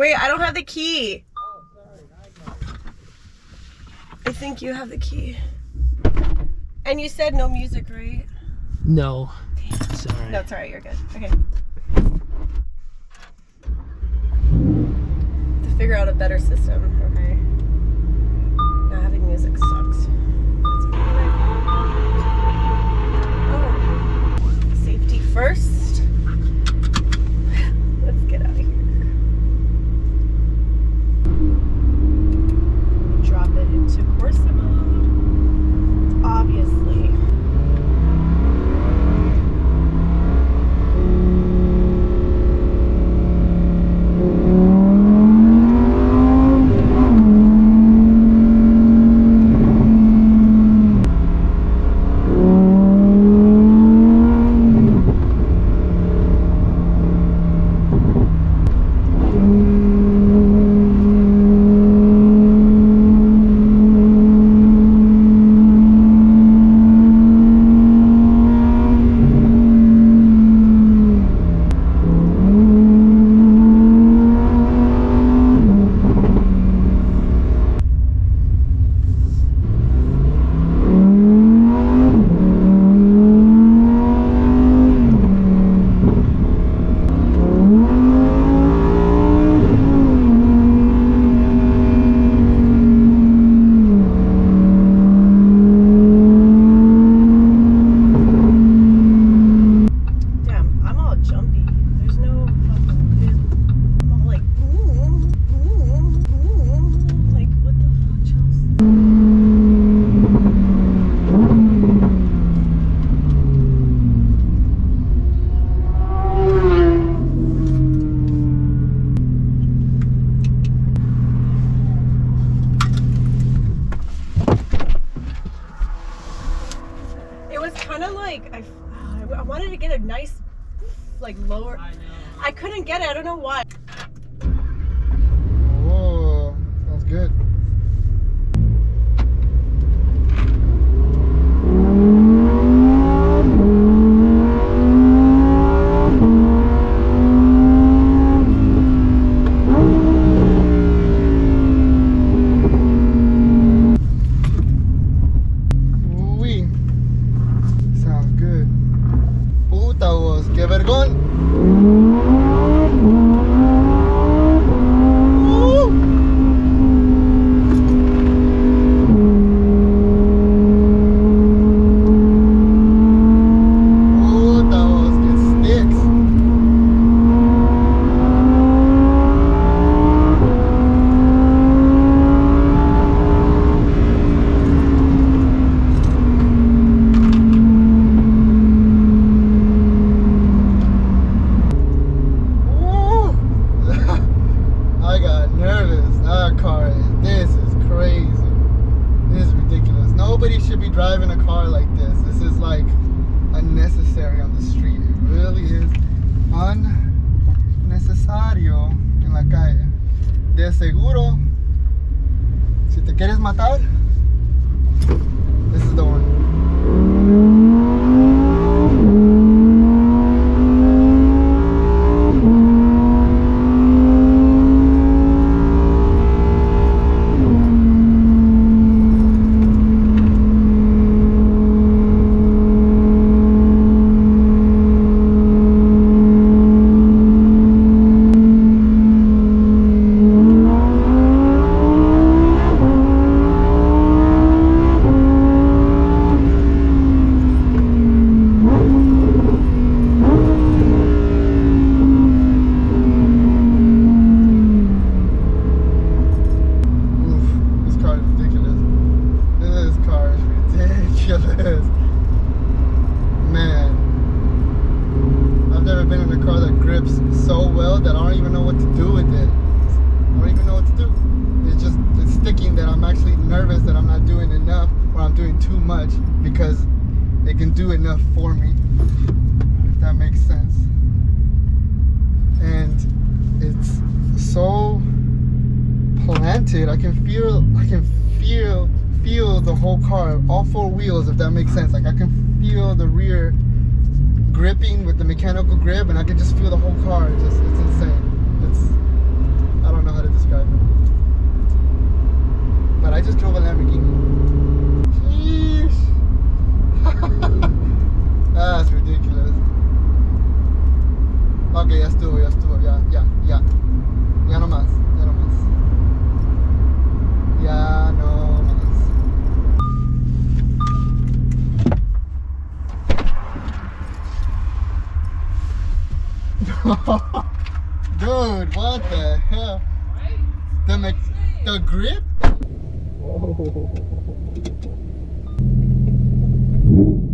Wait, I don't have the key. Oh, sorry. I think you have the key. And you said no music, right? No. Damn. Sorry. No, it's alright. You're good. Okay. To figure out a better system. Okay. Not having music sucks. Oh. Safety first. Let's get out of here. Drop it into Corsa mode. Obviously. I wanted to get a nice, like, lower. I couldn't get it. I don't know why. Whoa, sounds good. Nobody should be driving a car like this. This is like unnecessary on the street. It really is unnecesario en la calle. De seguro, si te quieres matar, this is the one. Man, I've never been in a car that grips so well that I don't even know what to do with it. I don't even know what to do. It's sticking that I'm actually nervous that I'm not doing enough or I'm doing too much because it can do enough for me, if that makes sense. And it's so planted. I can feel the whole car, all four wheels, if that makes sense. Like I can feel the rear gripping with the mechanical grip, and I can just feel the whole car. It's insane. I don't But I just drove a Lamborghini. Sheesh. That's ridiculous. Ok, ya estuvo, ya. Ya no más. Ya no más. Dude, what the hell? The grip? Oh.